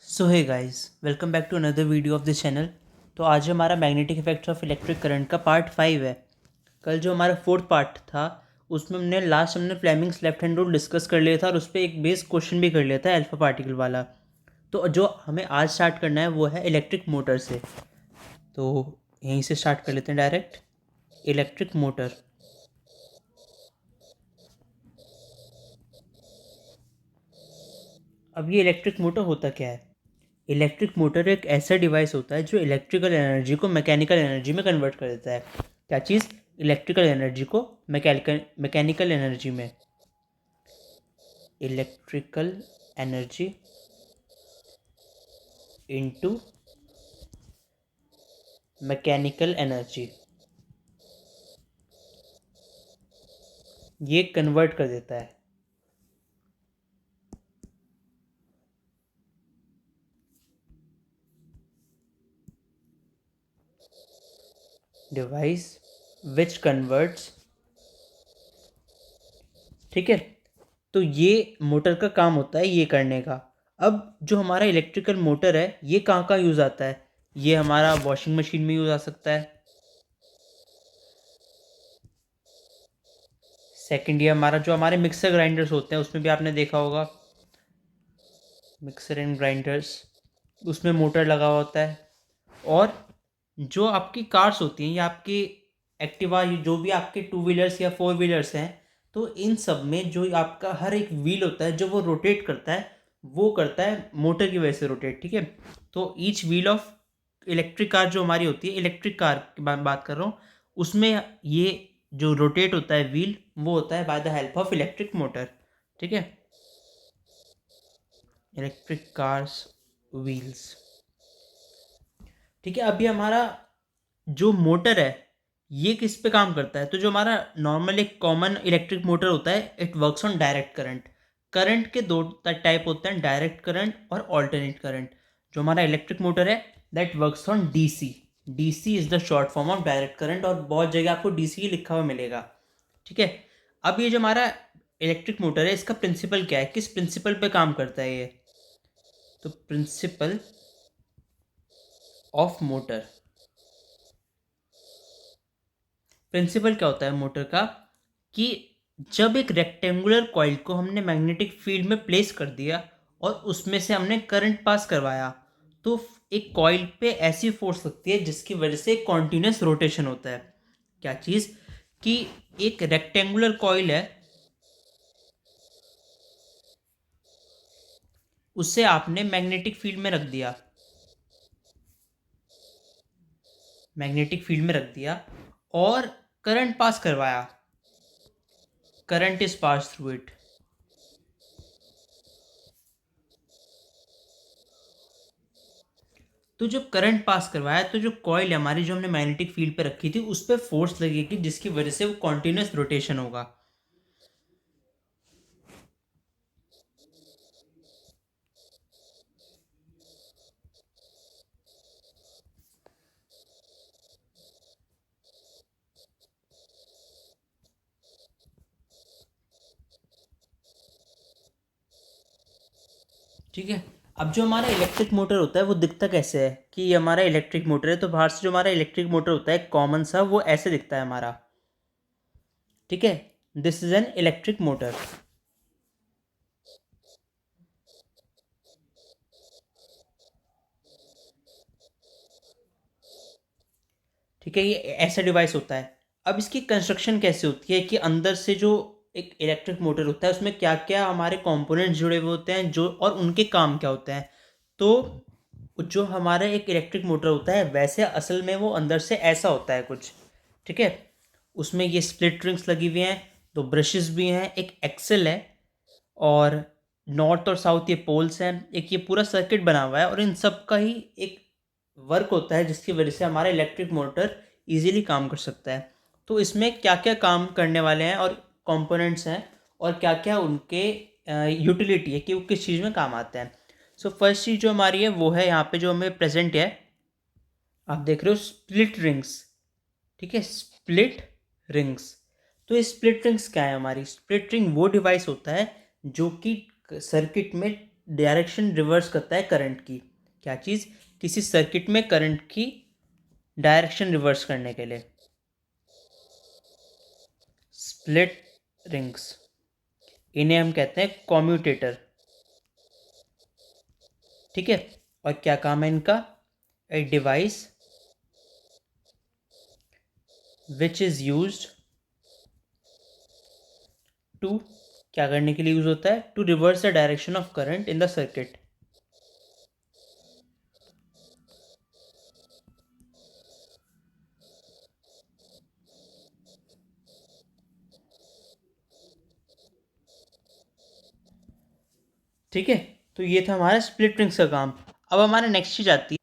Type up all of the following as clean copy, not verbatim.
So hey guys, welcome back to another video of this channel. तो आज हमारा magnetic effects of electric current का part 5 है। कल जो हमारा फोर्थ पार्ट था उसमें हमने Fleming's left hand rule discuss कर लिया था और उस पर एक बेस क्वेश्चन भी कर लिया था अल्फा पार्टिकल वाला। तो जो हमें आज स्टार्ट करना है वो है इलेक्ट्रिक मोटर से। तो यहीं से स्टार्ट कर लेते हैं डायरेक्ट। Electric motor. अब ये इलेक्ट्रिक मोटर होता क्या है? इलेक्ट्रिक मोटर एक ऐसा डिवाइस होता है जो इलेक्ट्रिकल एनर्जी को मैकेनिकल एनर्जी में कन्वर्ट कर देता है। क्या चीज़? इलेक्ट्रिकल एनर्जी को मैकेनिकल एनर्जी में। Electrical energy into mechanical energy, ये कन्वर्ट कर देता है। डिवाइस विच कन्वर्ट्स, ठीक है। तो ये मोटर का काम होता है ये करने का। अब जो हमारा इलेक्ट्रिकल मोटर है ये कहाँ कहाँ यूज़ आता है? ये हमारा वॉशिंग मशीन में यूज़ आ सकता है। सेकंड, ये हमारा जो हमारे मिक्सर ग्राइंडर्स होते हैं उसमें भी आपने देखा होगा, मिक्सर एंड ग्राइंडर्स, उसमें मोटर लगा हुआ होता है। और जो आपकी कार्स होती हैं या आपकी एक्टिवा, जो भी आपके टू व्हीलर्स या फोर व्हीलर्स हैं, तो इन सब में जो आपका हर एक व्हील होता है जो वो रोटेट करता है, वो करता है मोटर की वजह से रोटेट, ठीक है। तो each wheel of electric car जो हमारी होती है, इलेक्ट्रिक कार की बात कर रहा हूँ, उसमें ये जो रोटेट होता है व्हील वो होता है by the help of electric motor, ठीक है। इलेक्ट्रिक कार्स व्हील्स, ठीक है। अभी हमारा जो मोटर है ये किस पे काम करता है? तो जो हमारा नॉर्मल एक कॉमन इलेक्ट्रिक मोटर होता है, it works on direct current. Current के दो टाइप होते हैं, डायरेक्ट करंट और ऑल्टरनेट करंट। जो हमारा इलेक्ट्रिक मोटर है that works on DC. DC is the short form of direct current, और बहुत जगह आपको डीसी ही लिखा हुआ मिलेगा, ठीक है। अब ये जो हमारा इलेक्ट्रिक मोटर है इसका प्रिंसिपल क्या है, किस प्रिंसिपल पे काम करता है ये? तो प्रिंसिपल ऑफ मोटर, प्रिंसिपल क्या होता है मोटर का कि जब एक रेक्टेंगुलर कॉइल को हमने मैग्नेटिक फील्ड में प्लेस कर दिया और उसमें से हमने करंट पास करवाया, तो एक कॉइल पे ऐसी फोर्स लगती है जिसकी वजह से कॉन्टिन्यूस रोटेशन होता है। क्या चीज़? कि एक रेक्टेंगुलर कॉइल है, उससे आपने मैग्नेटिक फील्ड में रख दिया, मैग्नेटिक फील्ड में रख दिया और करंट पास करवाया, current is pass through it. तो जब करंट पास करवाया तो जो कॉइल है हमारी, जो हमने मैग्नेटिक फील्ड पे रखी थी, उस पर फोर्स लगेगी जिसकी वजह से वो कॉन्टिन्यूस रोटेशन होगा। ठीक है। अब जो हमारा इलेक्ट्रिक मोटर होता है वो दिखता कैसे है कि ये हमारा इलेक्ट्रिक मोटर है, तो बाहर से जो हमारा इलेक्ट्रिक मोटर होता है कॉमन सा, वो ऐसे दिखता है हमारा, ठीक है। This is an electric motor, ठीक है। ये ऐसा डिवाइस होता है। अब इसकी कंस्ट्रक्शन कैसे होती है कि अंदर से जो एक इलेक्ट्रिक मोटर होता है उसमें क्या क्या हमारे कंपोनेंट्स जुड़े हुए होते हैं, जो और उनके काम क्या होते हैं। तो जो हमारा एक इलेक्ट्रिक मोटर होता है वैसे असल में वो अंदर से ऐसा होता है कुछ, ठीक है। उसमें ये स्प्लिट रिंग्स लगी हुई हैं, दो ब्रशेस भी हैं, एक एक्सेल है, और नॉर्थ और साउथ ये पोल्स हैं, एक ये पूरा सर्किट बना हुआ है, और इन सब का ही एक वर्क होता है जिसकी वजह से हमारा इलेक्ट्रिक मोटर इजीली काम कर सकता है। तो इसमें क्या क्या काम करने वाले हैं और कंपोनेंट्स हैं और क्या क्या उनके यूटिलिटी है कि वो किस चीज़ में काम आते हैं। सो फर्स्ट चीज़ जो हमारी है वो है यहाँ पे जो हमें प्रेजेंट है, आप देख रहे हो स्प्लिट रिंग्स, ठीक है। Split rings. तो ये स्प्लिट रिंग्स क्या है? हमारी स्प्लिट रिंग वो डिवाइस होता है जो कि सर्किट में डायरेक्शन रिवर्स करता है करंट की। क्या चीज़? किसी सर्किट में करंट की डायरेक्शन रिवर्स करने के लिए। स्प्लिट रिंग्स, इन्हें हम कहते हैं कॉम्यूटेटर। ठीक है, और क्या काम है इनका? A device which is used to, क्या करने के लिए यूज होता है? To reverse the direction of current in the circuit. ठीक है, तो ये था हमारा स्प्लिट रिंग्स का काम। अब हमारा नेक्स्ट चीज आती है,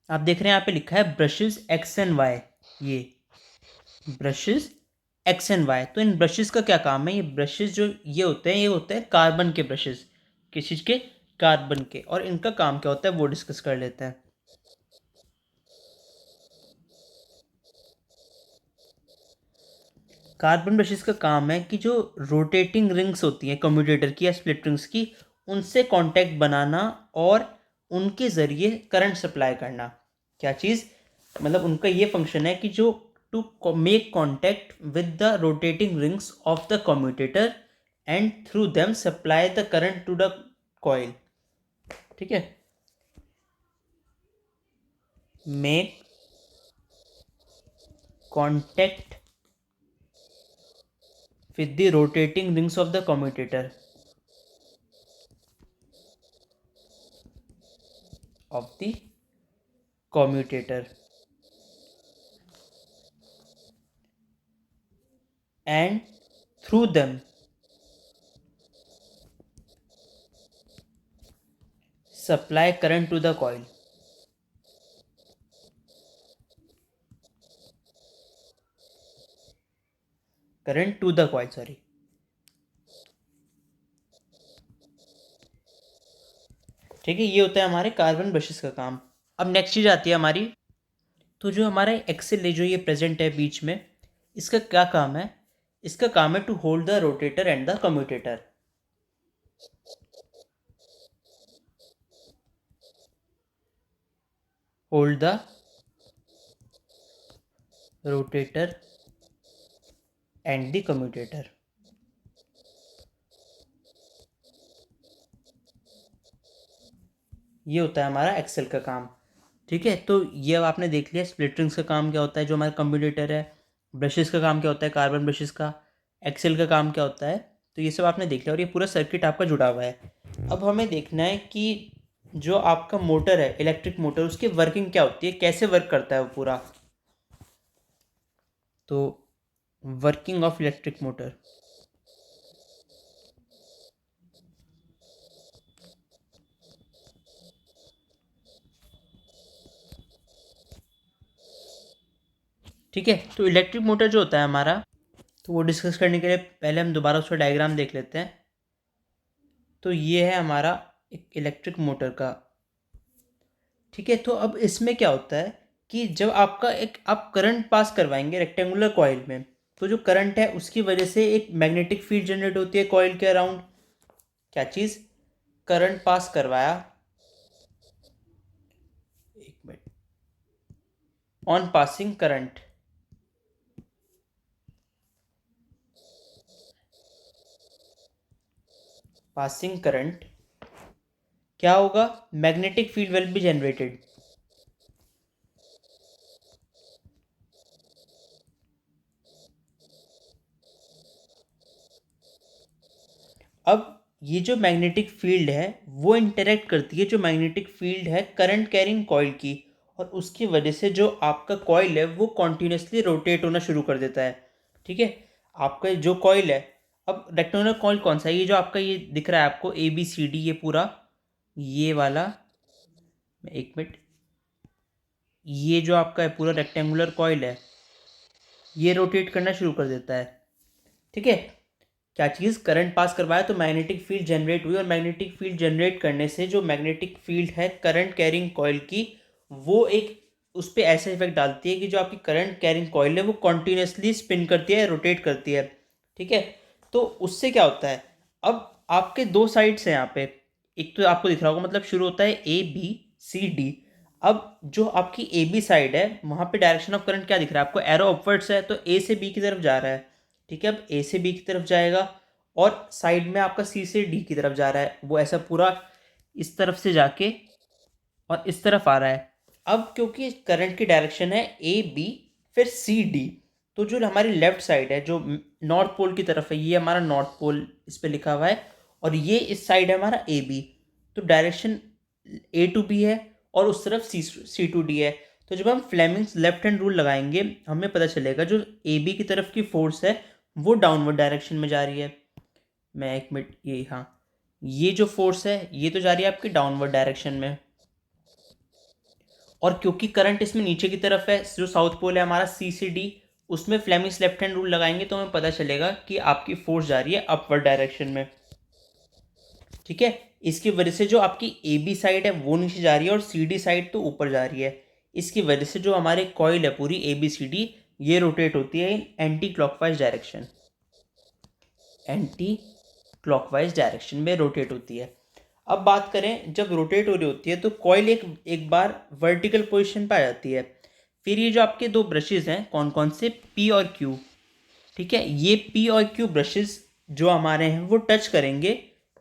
आप देख रहे हैं यहाँ पे लिखा है ब्रशेस एक्स एंड वाई। ये ब्रशेस एक्स एंड वाई, तो इन ब्रशेस का क्या काम है? ये ब्रशेस जो ये होते हैं कार्बन के ब्रशेस। किस चीज़ के? कार्बन के। और इनका काम क्या होता है वो डिस्कस कर लेते हैं। कार्बन ब्रशेस का काम है कि जो रोटेटिंग रिंग्स होती हैं कम्यूटेटर की या स्प्लिट रिंग्स की, उनसे कांटेक्ट बनाना और उनके ज़रिए करंट सप्लाई करना। क्या चीज़? मतलब उनका ये फंक्शन है कि जो to make contact with the rotating rings of the commutator and through them supply the current to the coil. ठीक है, make contact with the rotating rings of the commutator and through them supply current to the coil। Current to the coil, sorry. ठीक है, ये होता है हमारे carbon brushes का काम। अब नेक्स्ट चीज आती है हमारी, तो जो हमारा एक्सेल है जो ये प्रेजेंट है बीच में, इसका क्या काम है? इसका काम है to hold the rotator and the commutator. Hold the rotator and the commutator. ये होता है हमारा एक्सेल का काम। ठीक है, तो ये अब आपने देख लिया स्प्लिट रिंग्स का काम क्या होता है, जो हमारा कम्यूटेटर है। ब्रशेस का काम क्या होता है, कार्बन ब्रशेस का। एक्सेल का काम क्या होता है। तो ये सब आपने देख लिया और ये पूरा सर्किट आपका जुड़ा हुआ है। अब हमें देखना है कि जो आपका मोटर है, इलेक्ट्रिक मोटर, उसकी वर्किंग क्या होती है, कैसे वर्क करता है वो पूरा। तो वर्किंग ऑफ इलेक्ट्रिक मोटर। ठीक है, तो इलेक्ट्रिक मोटर जो होता है हमारा, तो वो डिस्कस करने के लिए पहले हम दोबारा उसका डायग्राम देख लेते हैं। तो ये है हमारा एक इलेक्ट्रिक मोटर का। ठीक है, तो अब इसमें क्या होता है कि जब आपका एक आप करंट पास करवाएंगे रेक्टेंगुलर कॉइल में, तो जो करंट है उसकी वजह से एक मैग्नेटिक फील्ड जनरेट होती है कॉइल के अराउंड। क्या चीज़? करंट पास करवाया, एक minute, on passing current, passing current, क्या होगा? Magnetic field will be generated. अब ये जो मैग्नेटिक फील्ड है वो इंटरेक्ट करती है, जो मैग्नेटिक फील्ड है करंट कैरिंग कॉइल की, और उसकी वजह से जो आपका कॉइल है वो कॉन्टीन्यूसली रोटेट होना शुरू कर देता है। ठीक है, आपका जो कॉइल है, अब रेक्टेंगुलर कॉइल कौन सा है? ये जो आपका ये दिख रहा है आपको ABCD, ये पूरा, ये वाला, एक मिनट, ये जो आपका है पूरा रेक्टेंगुलर कॉइल है, ये रोटेट करना शुरू कर देता है। ठीक है, क्या चीज़? करंट पास करवाया तो मैग्नेटिक फील्ड जनरेट हुई, और मैग्नेटिक फील्ड जनरेट करने से जो मैग्नेटिक फील्ड है करंट कैरिंग कॉइल की, वो एक उस पर ऐसा इफेक्ट डालती है कि जो आपकी करंट कैरिंग कॉइल है वो कॉन्टीन्यूसली स्पिन करती है, रोटेट करती है। ठीक है, तो उससे क्या होता है, अब आपके दो साइड्स हैं यहाँ पे, एक तो आपको दिख रहा होगा, मतलब शुरू होता है ए बी सी डी। अब जो आपकी ए बी साइड है वहाँ पे डायरेक्शन ऑफ करंट क्या दिख रहा है आपको, एरो अपवर्ड्स है, तो ए से बी की तरफ जा रहा है। ठीक है, अब ए से बी की तरफ जाएगा और साइड में आपका सी से डी की तरफ जा रहा है, वो ऐसा पूरा इस तरफ से जाके और इस तरफ आ रहा है। अब क्योंकि करंट की डायरेक्शन है ए बी फिर सी डी, तो जो हमारी लेफ्ट साइड है जो नॉर्थ पोल की तरफ है, ये हमारा नॉर्थ पोल इस पर लिखा हुआ है, और ये इस साइड है हमारा ए बी, तो डायरेक्शन ए टू बी है और उस तरफ सी टू डी है। तो जब हम फ्लेमिंग्स लेफ्ट हैंड रूल लगाएंगे हमें पता चलेगा जो ए बी की तरफ की फोर्स है वो डाउनवर्ड डायरेक्शन में जा रही है। मैं एक मिनट, ये हाँ, ये जो फोर्स है ये तो जा रही है आपकी डाउनवर्ड डायरेक्शन में, और क्योंकि करंट इसमें नीचे की तरफ है, जो साउथ पोल है हमारा सी सी डी, उसमें फ्लेमिंग्स लेफ्ट हैंड रूल लगाएंगे तो हमें पता चलेगा कि आपकी फोर्स जा रही है अपवर्ड डायरेक्शन में। ठीक है, इसकी वजह से जो आपकी ए बी साइड है वो नीचे जा रही है और सी डी साइड तो ऊपर जा रही है। इसकी वजह से जो हमारे कॉइल है पूरी ए बी सी डी, ये रोटेट होती है in anticlockwise direction, anticlockwise direction में रोटेट होती है। अब बात करें जब रोटेट हो रही होती है तो कॉइल एक एक बार वर्टिकल पोजीशन पे आ जाती है। फिर ये जो आपके दो ब्रशेज हैं कौन कौन से, पी और क्यू। ठीक है, ये पी और क्यू ब्रशेज जो हमारे हैं वो टच करेंगे,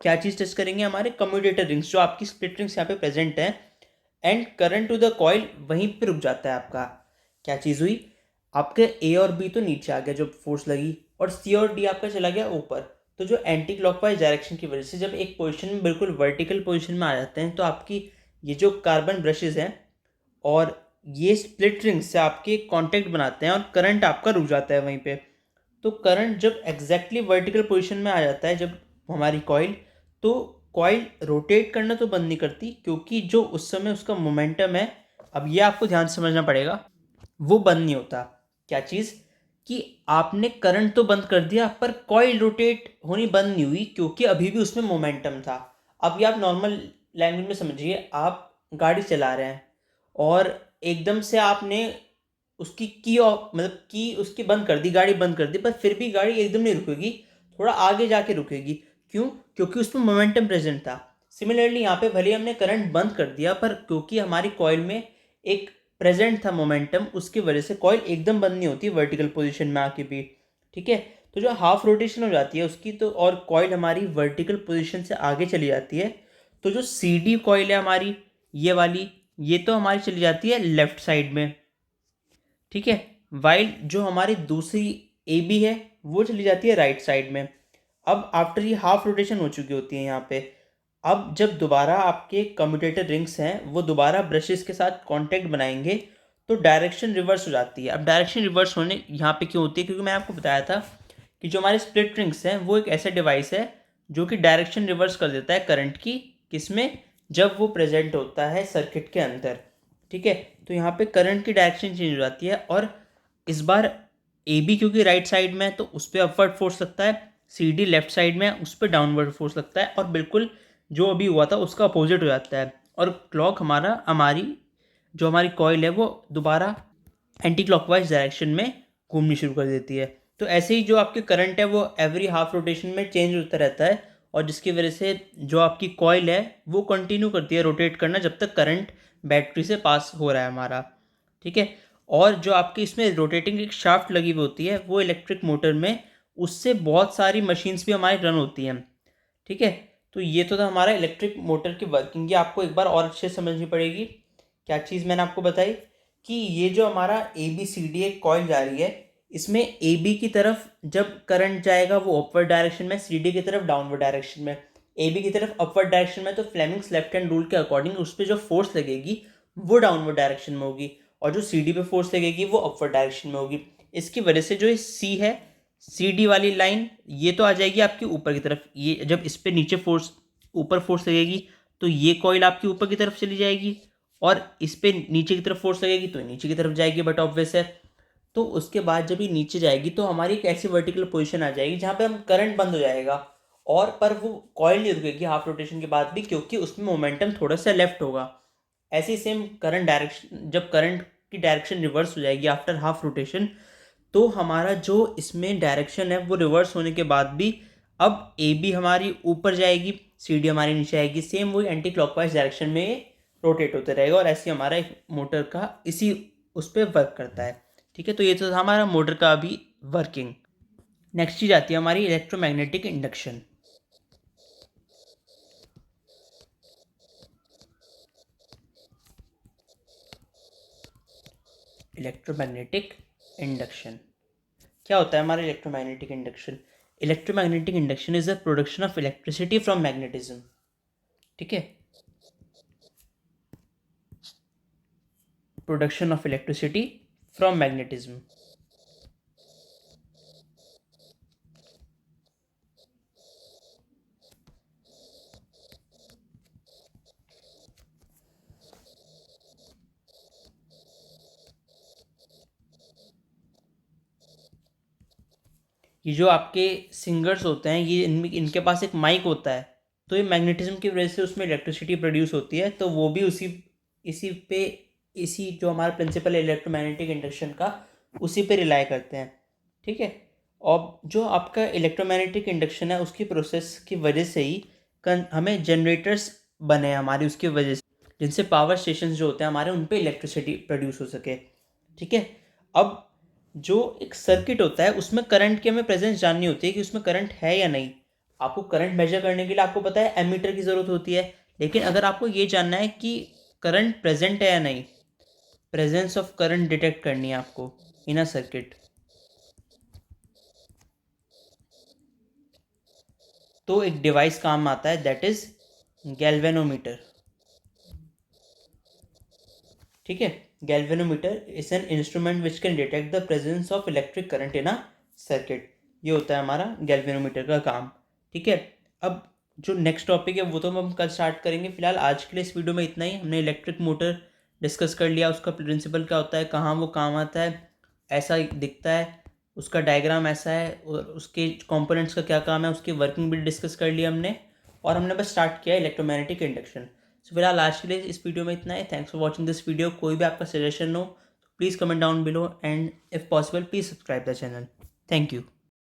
क्या चीज़ टच करेंगे, हमारे कम्यूटेटर रिंग्स, जो आपकी स्प्लिट रिंग्स यहाँ पे प्रेजेंट हैं, and current to the coil वहीं पे रुक जाता है आपका। क्या चीज़ हुई, आपके ए और बी तो नीचे आ गया जब फोर्स लगी, और सी और डी आपका चला गया ऊपर। तो जो एंटी क्लॉकवाइज डायरेक्शन की वजह से जब एक पोजीशन में बिल्कुल वर्टिकल पोजीशन में आ जाते हैं तो आपकी ये जो कार्बन ब्रशेज हैं और ये स्प्लिट रिंग से आपके कांटेक्ट बनाते हैं और करंट आपका रुक जाता है वहीं पे। तो करंट जब एग्जैक्टली वर्टिकल पोजीशन में आ जाता है जब हमारी कॉइल, तो कॉइल रोटेट करना तो बंद नहीं करती, क्योंकि जो उस समय उसका मोमेंटम है, अब ये आपको ध्यान से समझना पड़ेगा, वो बंद नहीं होता। क्या चीज़, कि आपने करंट तो बंद कर दिया पर कॉइल रोटेट होनी बंद नहीं हुई, क्योंकि अभी भी उसमें मोमेंटम था। अब ये आप नॉर्मल लैंग्वेज में समझिए, आप गाड़ी चला रहे हैं और एकदम से आपने उसकी की ऑफ मतलब की उसकी बंद कर दी, गाड़ी बंद कर दी, पर फिर भी गाड़ी एकदम नहीं रुकेगी, थोड़ा आगे जाके रुकेगी। क्यों, क्योंकि उसमें मोमेंटम प्रेजेंट था। सिमिलरली यहाँ पे भले हमने करंट बंद कर दिया, पर क्योंकि हमारी कॉइल में एक प्रेजेंट था मोमेंटम, उसकी वजह से कॉइल एकदम बंद नहीं होती वर्टिकल पोजीशन में आके भी। ठीक है, तो जो हाफ रोटेशन हो जाती है उसकी, तो और कॉइल हमारी वर्टिकल पोजीशन से आगे चली जाती है, तो जो सी डी कॉइल है हमारी ये वाली, ये तो हमारी चली जाती है लेफ्ट साइड में। ठीक है, वाइल जो हमारी दूसरी ए बी है वो चली जाती है राइट साइड में। अब आफ्टर ये हाफ रोटेशन हो चुकी होती है यहाँ पे, अब जब दोबारा आपके कम्यूटेटर रिंग्स हैं वो दोबारा ब्रशेस के साथ कांटेक्ट बनाएंगे तो डायरेक्शन रिवर्स हो जाती है। अब डायरेक्शन रिवर्स होने यहाँ पे क्यों होती है, क्योंकि मैं आपको बताया था कि जो हमारे स्प्लिट रिंग्स हैं वो एक ऐसा डिवाइस है जो कि डायरेक्शन रिवर्स कर देता है करंट की, किसमें, जब वो प्रेजेंट होता है सर्किट के अंदर। ठीक है, तो यहाँ पे करंट की डायरेक्शन चेंज हो जाती है, और इस बार ए बी क्योंकि राइट साइड में है तो उस पर अपवर्ड फोर्स लगता है, सी डी लेफ्ट साइड में है उस पर डाउनवर्ड फोर्स लगता है, और बिल्कुल जो अभी हुआ था उसका अपोजिट हो जाता है, और क्लॉक हमारी जो हमारी कॉइल है वो दोबारा एंटी क्लॉकवाइज डायरेक्शन में घूमनी शुरू कर देती है। तो ऐसे ही जो आपके करंट है वो एवरी हाफ रोटेशन में चेंज होता रहता है, और जिसकी वजह से जो आपकी कॉइल है वो कंटिन्यू करती है रोटेट करना जब तक करंट बैटरी से पास हो रहा है हमारा। ठीक है, और जो आपकी इसमें रोटेटिंग एक शाफ्ट लगी हुई होती है वो इलेक्ट्रिक मोटर में, उससे बहुत सारी मशीन्स भी हमारी रन होती हैं। ठीक है, तो ये तो था हमारा इलेक्ट्रिक मोटर की वर्किंग। ये आपको एक बार और अच्छे से समझनी पड़ेगी। क्या चीज़ मैंने आपको बताई कि ये जो हमारा ए बी सी डी एक कॉइल जा रही है, इसमें ए बी की तरफ जब करंट जाएगा वो अपवर्ड डायरेक्शन में, सी डी की तरफ डाउनवर्ड डायरेक्शन में। ए बी की तरफ अपवर्ड डायरेक्शन में तो फ्लेमिंग्स लेफ्ट हैंड रूल के अकॉर्डिंग उस पर जो फोर्स लगेगी वो डाउनवर्ड डायरेक्शन में होगी, और जो सी डी पे फोर्स लगेगी वो अपवर्ड डायरेक्शन में होगी। इसकी वजह से जो सी है, सी डी वाली लाइन ये तो आ जाएगी आपकी ऊपर की तरफ, ये जब इस पे नीचे फोर्स ऊपर फोर्स लगेगी तो ये कॉइल आपकी ऊपर की तरफ चली जाएगी, और इस पे नीचे की तरफ फोर्स लगेगी तो नीचे की तरफ जाएगी, बट ऑब्वियस है। तो उसके बाद जब ये नीचे जाएगी तो हमारी एक ऐसी वर्टिकल पोजीशन आ जाएगी जहाँ पे हम करंट बंद हो जाएगा, और पर वो कॉइल नहीं रुकेगी हाफ रोटेशन के बाद भी, क्योंकि उसमें मोमेंटम थोड़ा सा लेफ्ट होगा। ऐसे ही सेम करंट डायरेक्शन, जब करंट की डायरेक्शन रिवर्स हो जाएगी आफ्टर हाफ रोटेशन, तो हमारा जो इसमें डायरेक्शन है वो रिवर्स होने के बाद भी अब ए बी हमारी ऊपर जाएगी, सीढ़ी हमारी नीचे आएगी, सेम वही एंटी क्लॉकवाइज डायरेक्शन में रोटेट होते रहेगा और ऐसे हमारा एक मोटर का इसी उस पर वर्क करता है। ठीक है, तो ये तो था हमारा मोटर का अभी वर्किंग। नेक्स्ट चीज़ आती है हमारी इलेक्ट्रोमैग्नेटिक इंडक्शन। इलेक्ट्रोमैग्नेटिक इंडक्शन क्या होता है हमारा electromagnetic induction? Electromagnetic induction is the production of electricity from magnetism. ठीक है, production of electricity from magnetism. ये जो आपके सिंगर्स होते हैं, ये इनके पास एक माइक होता है, तो ये मैग्नेटिज्म की वजह से उसमें इलेक्ट्रिसिटी प्रोड्यूस होती है, तो वो भी इसी पे इसी जो हमारा प्रिंसिपल है इलेक्ट्रोमैग्नेटिक इंडक्शन का, उसी पे रिलाई करते हैं। ठीक है, और जो आपका इलेक्ट्रोमैग्नेटिक इंडक्शन है उसकी प्रोसेस की वजह से ही हमें जनरेटर्स बने हैं हमारी उसकी वजह से, जिनसे पावर स्टेशन जो होते हैं हमारे उन पे इलेक्ट्रिसिटी प्रोड्यूस हो सके। ठीक है, अब जो एक सर्किट होता है उसमें करंट की हमें प्रेजेंस जाननी होती है कि उसमें करंट है या नहीं। आपको करंट मेजर करने के लिए आपको पता है एमीटर की ज़रूरत होती है, लेकिन अगर आपको ये जानना है कि करंट प्रेजेंट है या नहीं, प्रेजेंस ऑफ करंट डिटेक्ट करनी है आपको इन अ सर्किट, तो एक डिवाइस काम आता है दैट इज गैल्वेनोमीटर। ठीक है, galvanometer is an instrument which can detect the presence of electric current in a circuit. ये होता है हमारा गैल्वेनोमीटर का काम। ठीक है, अब जो नेक्स्ट टॉपिक है वो तो हम कल स्टार्ट करेंगे। फिलहाल आज के लिए इस वीडियो में इतना ही। हमने इलेक्ट्रिक मोटर डिस्कस कर लिया, उसका प्रिंसिपल क्या होता है, कहाँ वो काम आता है, ऐसा दिखता है, उसका डायग्राम ऐसा है, और उसके कंपोनेंट्स का क्या काम है, उसकी वर्किंग भी डिस्कस कर लिया हमने, और हमने बस स्टार्ट किया इलेक्ट्रोमैग्नेटिक इंडक्शन। सो फिलहाल आज के लिए इस वीडियो में इतना है। Thanks for watching this video. कोई भी आपका सजेशन हो तो please comment down below, and if possible please subscribe the channel. Thank you.